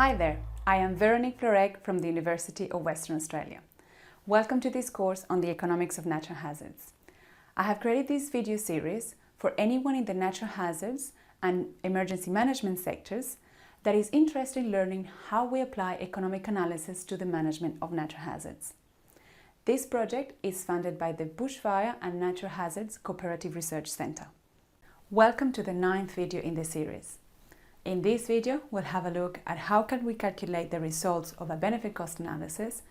Hi there, I am Veronique Florec from the University of Western Australia. Welcome to this course on the economics of natural hazards. I have created this video series for anyone in the natural hazards and emergency management sectors that is interested in learning how we apply economic analysis to the management of natural hazards. This project is funded by the Bushfire and Natural Hazards Cooperative Research Centre. Welcome to the 9th video in the series. In this video, we'll have a look at how can we calculate the results of a benefit cost analysis,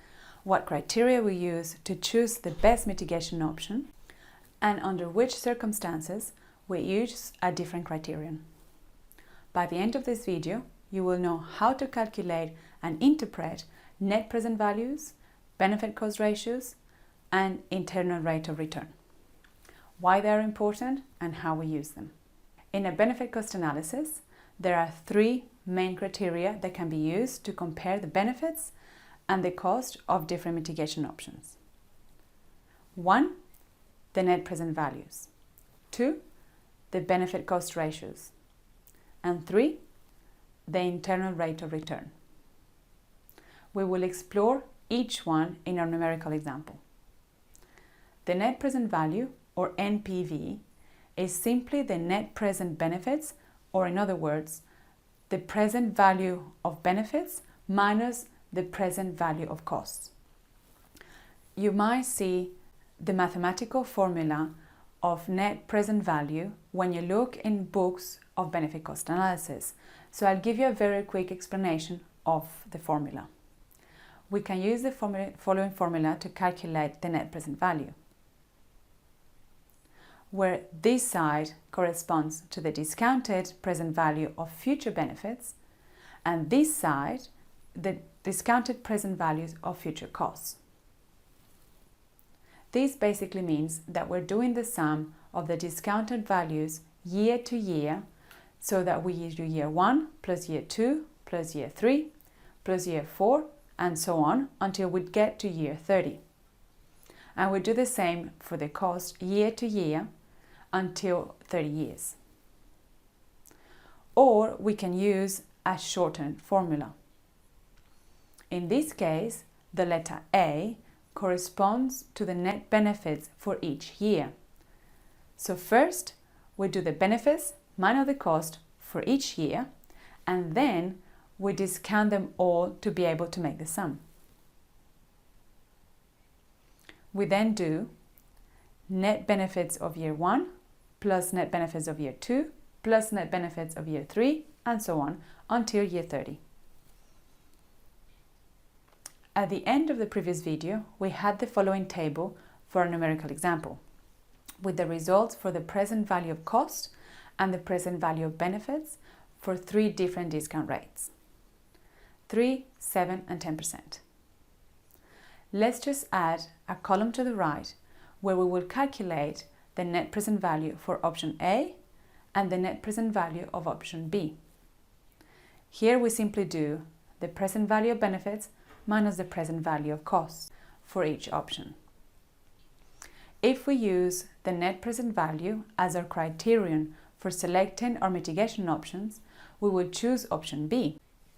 what criteria we use to choose the best mitigation option, and under which circumstances we use a different criterion. By the end of this video, you will know how to calculate and interpret net present values, benefit cost ratios, and internal rate of return, why they are important and how we use them. In a benefit cost analysis, there are three main criteria that can be used to compare the benefits and the cost of different mitigation options. 1. The net present values. 2. The benefit cost ratios. And 3. The internal rate of return. We will explore each one in our numerical example. The net present value, or NPV, is simply the net present benefits, or in other words, the present value of benefits minus the present value of costs. You might see the mathematical formula of net present value when you look in books of benefit cost analysis. So I'll give you a very quick explanation of the formula. We can use the following formula to calculate the net present value, where this side corresponds to the discounted present value of future benefits, and this side, the discounted present values of future costs. This basically means that we're doing the sum of the discounted values year to year, so that we do year 1 plus year 2 plus year 3 plus year 4 and so on until we get to year 30. And we do the same for the cost year to year until 30 years. Or we can use a shortened formula. In this case, the letter A corresponds to the net benefits for each year. So first, we do the benefits minus the cost for each year, and then we discount them all to be able to make the sum. We then do net benefits of year 1 plus net benefits of year 2 plus net benefits of year 3 and so on until year 30. At the end of the previous video, we had the following table for a numerical example, with the results for the present value of cost and the present value of benefits for 3 different discount rates: 3, 7 and 10%. Let's just add a column to the right where we will calculate the net present value for option A and the net present value of option B. Here we simply do the present value of benefits minus the present value of costs for each option. If we use the net present value as our criterion for selecting our mitigation options, we will choose option B,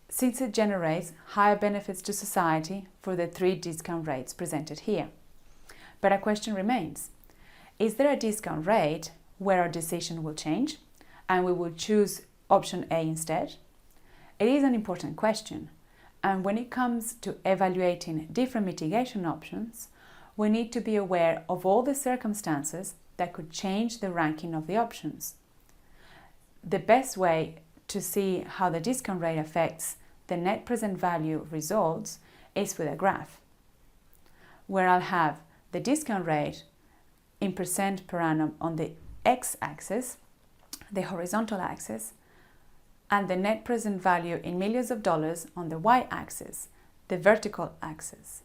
since it generates higher benefits to society for the 3 discount rates presented here. But a question remains: is there a discount rate where our decision will change and we will choose option A instead? It is an important question, and when it comes to evaluating different mitigation options, we need to be aware of all the circumstances that could change the ranking of the options. The best way to see how the discount rate affects the net present value results is with a graph, where I'll have the discount rate in percent per annum on the x-axis, the horizontal axis, and the net present value in millions of dollars on the y-axis, the vertical axis.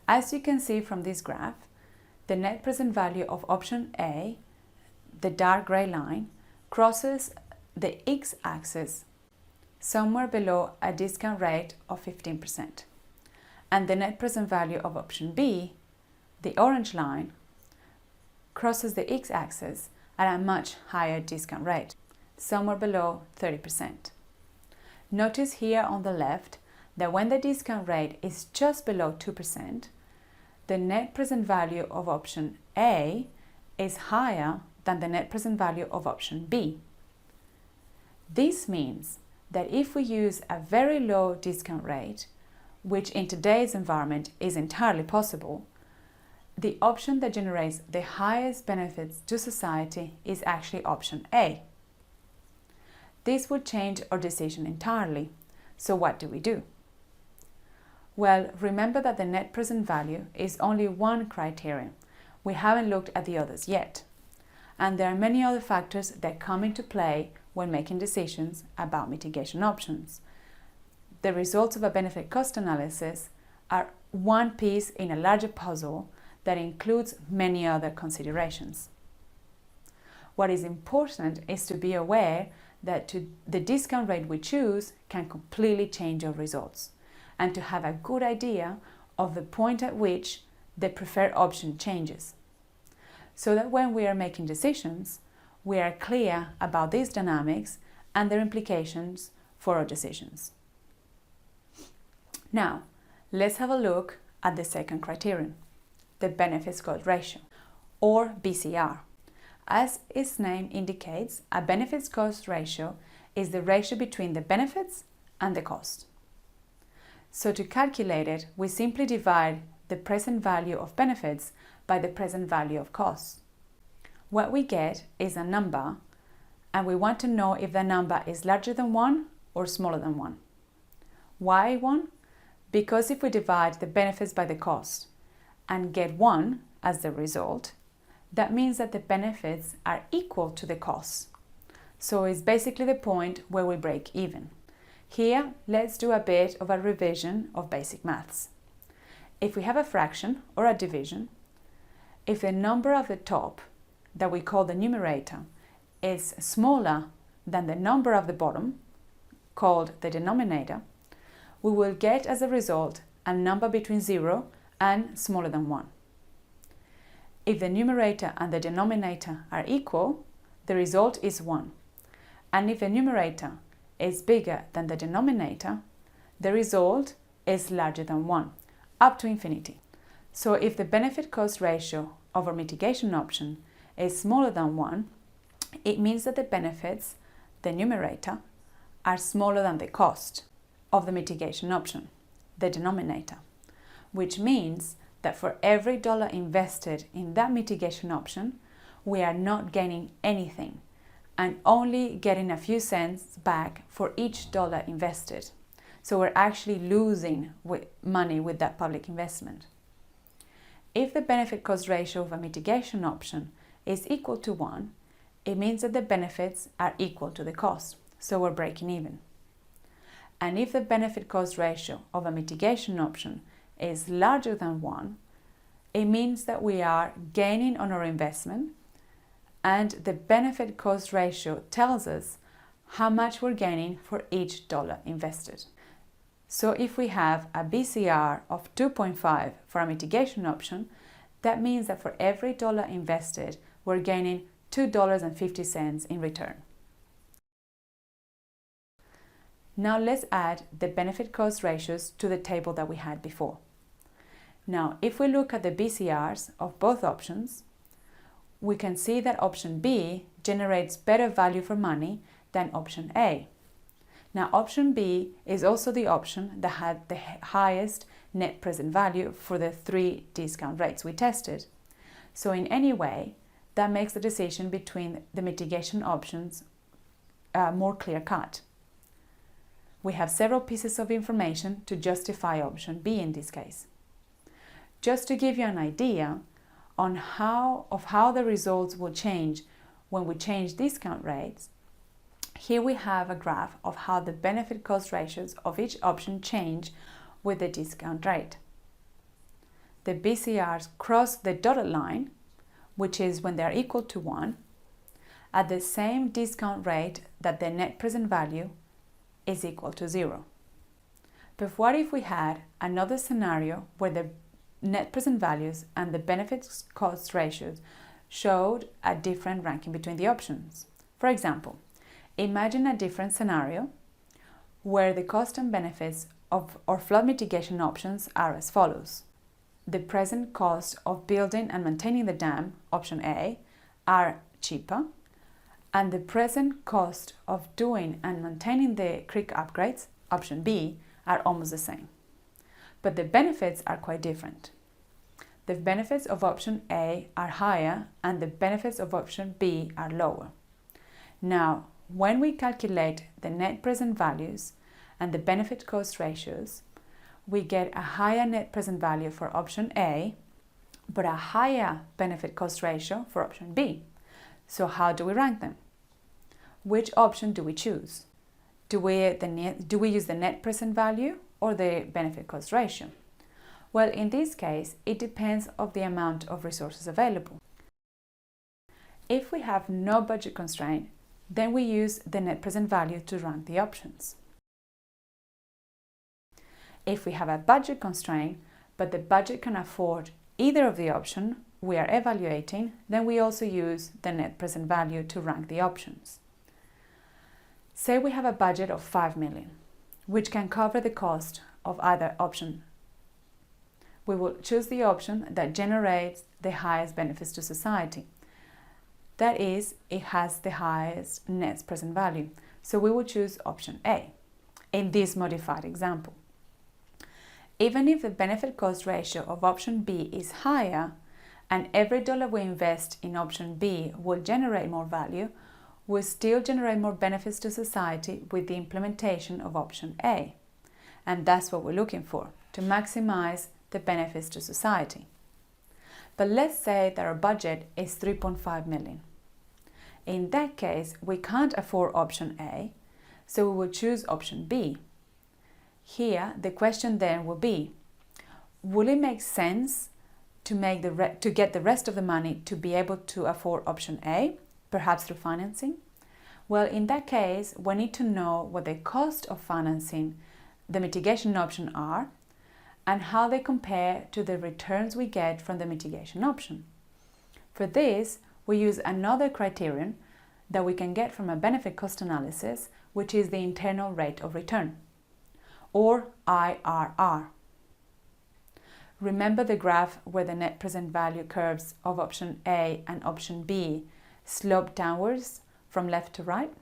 As you can see from this graph, the net present value of option A, the dark grey line, crosses the x-axis somewhere below a discount rate of 15%, and the net present value of option B, the orange line, crosses the x-axis at a much higher discount rate, somewhere below 30%. Notice here on the left that when the discount rate is just below 2%, the net present value of option A is higher than the net present value of option B. This means that if we use a very low discount rate, which in today's environment is entirely possible, the option that generates the highest benefits to society is actually option A. This would change our decision entirely. So what do we do? Well, remember that the net present value is only one criterion. We haven't looked at the others yet. And there are many other factors that come into play when making decisions about mitigation options. The results of a benefit-cost analysis are one piece in a larger puzzle that includes many other considerations. What is important is to be aware that the discount rate we choose can completely change our results, and to have a good idea of the point at which the preferred option changes, so that when we are making decisions, we are clear about these dynamics and their implications for our decisions. Now, let's have a look at the second criterion, the benefits-cost ratio, or BCR. As its name indicates, a benefits-cost ratio is the ratio between the benefits and the cost. So to calculate it, we simply divide the present value of benefits by the present value of costs. What we get is a number, and we want to know if the number is larger than 1 or smaller than 1. Why 1? Because if we divide the benefits by the cost and get 1 as the result, that means that the benefits are equal to the costs. So it's basically the point where we break even. Here, let's do a bit of a revision of basic maths. If we have a fraction or a division, if the number of the top, that we call the numerator, is smaller than the number of the bottom, called the denominator, we will get as a result a number between 0 and smaller than 1. If the numerator and the denominator are equal, the result is 1. And if the numerator is bigger than the denominator, the result is larger than 1, up to infinity. So if the benefit-cost ratio of our mitigation option is smaller than 1, it means that the benefits, the numerator, are smaller than the cost of the mitigation option, the denominator, which means that for every dollar invested in that mitigation option, we are not gaining anything and only getting a few cents back for each dollar invested. So we're actually losing money with that public investment. If the benefit-cost ratio of a mitigation option is equal to 1, it means that the benefits are equal to the cost, so we're breaking even. And if the benefit-cost ratio of a mitigation option is larger than 1, it means that we are gaining on our investment, and the benefit-cost ratio tells us how much we're gaining for each dollar invested. So if we have a BCR of 2.5 for a mitigation option, that means that for every dollar invested, we're gaining $2.50 in return. Now let's add the benefit-cost ratios to the table that we had before. Now, if we look at the BCRs of both options, we can see that option B generates better value for money than option A. Now, option B is also the option that had the highest net present value for the 3 discount rates we tested. So in any way, that makes the decision between the mitigation options more clear-cut. We have several pieces of information to justify option B in this case. Just to give you an idea on how the results will change when we change discount rates, here we have a graph of how the benefit-cost ratios of each option change with the discount rate. The BCRs cross the dotted line, which is when they are equal to 1, at the same discount rate that the net present value is equal to 0. But what if we had another scenario where the net present values and the benefit-cost ratios showed a different ranking between the options? For example, imagine a different scenario where the cost and benefits of our flood mitigation options are as follows. The present cost of building and maintaining the dam, option A, are cheaper, and the present cost of doing and maintaining the creek upgrades, option B, are almost the same. But the benefits are quite different. The benefits of option A are higher and the benefits of option B are lower. Now, when we calculate the net present values and the benefit cost ratios, we get a higher net present value for option A, but a higher benefit cost ratio for option B. So how do we rank them? Which option do we choose? Do we use the net present value or the benefit cost ratio? Well, in this case, it depends on the amount of resources available. If we have no budget constraint, then we use the net present value to rank the options. If we have a budget constraint, but the budget can afford either of the option we are evaluating, then we also use the net present value to rank the options. Say we have a budget of 5 million, which can cover the cost of either option. We will choose the option that generates the highest benefits to society. That is, it has the highest net present value. So we will choose option A in this modified example. Even if the benefit cost ratio of option B is higher and every dollar we invest in option B will generate more value, we'll still generate more benefits to society with the implementation of option A. And that's what we're looking for, to maximize the benefits to society. But let's say that our budget is 3.5 million. In that case, we can't afford option A, so we will choose option B. Here, the question then will be, will it make sense to get the rest of the money to be able to afford option A, perhaps through financing? Well, in that case, we need to know what the cost of financing the mitigation option are and how they compare to the returns we get from the mitigation option. For this, we use another criterion that we can get from a benefit cost analysis, which is the internal rate of return, or IRR. Remember the graph where the net present value curves of option A and option B slope downwards from left to right?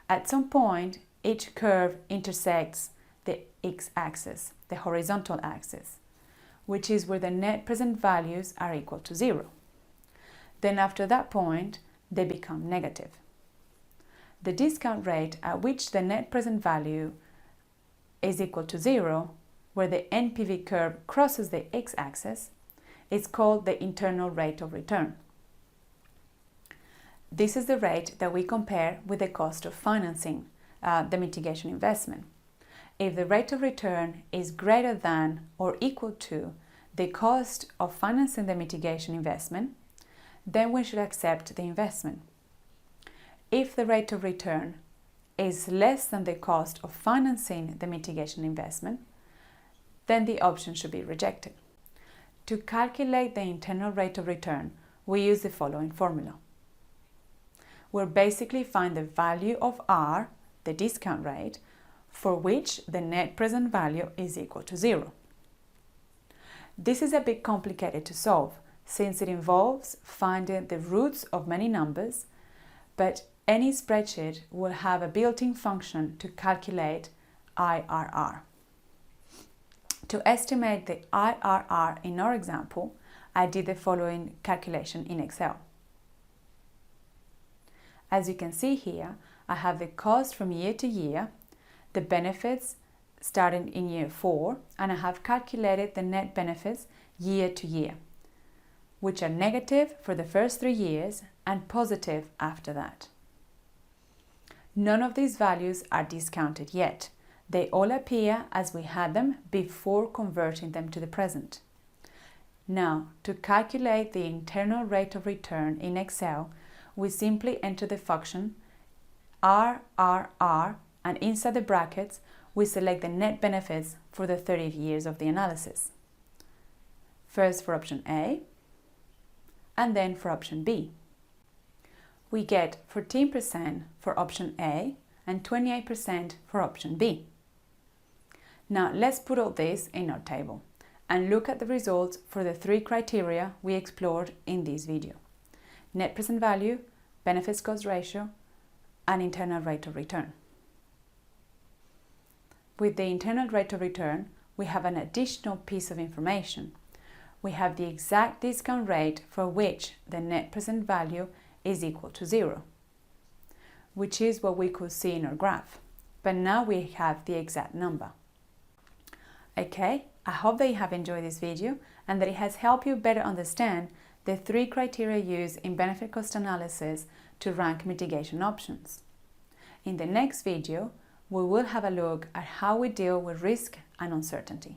At some point, each curve intersects the x-axis, the horizontal axis, which is where the net present values are equal to 0. Then after that point, they become negative. The discount rate at which the net present value is equal to 0, where the NPV curve crosses the x-axis, is called the internal rate of return. This is the rate that we compare with the cost of financing the mitigation investment. If the rate of return is greater than or equal to the cost of financing the mitigation investment, then we should accept the investment. If the rate of return is less than the cost of financing the mitigation investment, then the option should be rejected. To calculate the internal rate of return, we use the following formula. We'll basically find the value of R, the discount rate, for which the net present value is equal to 0. This is a bit complicated to solve, since it involves finding the roots of many numbers, but any spreadsheet will have a built-in function to calculate IRR. To estimate the IRR in our example, I did the following calculation in Excel. As you can see here, I have the cost from year to year, the benefits starting in year 4, and I have calculated the net benefits year to year, which are negative for the first 3 years and positive after that. None of these values are discounted yet. They all appear as we had them before converting them to the present. Now, to calculate the internal rate of return in Excel, we simply enter the function RRR, and inside the brackets, we select the net benefits for the 30 years of the analysis. First for option A, and then for option B. We get 14% for option A and 28% for option B. Now let's put all this in our table and look at the results for the 3 criteria we explored in this video: net present value, benefits cost ratio, and internal rate of return. With the internal rate of return, we have an additional piece of information. We have the exact discount rate for which the net present value is equal to 0, which is what we could see in our graph, but now we have the exact number. Okay, I hope that you have enjoyed this video and that it has helped you better understand the 3 criteria used in benefit cost analysis to rank mitigation options. In the next video, we will have a look at how we deal with risk and uncertainty.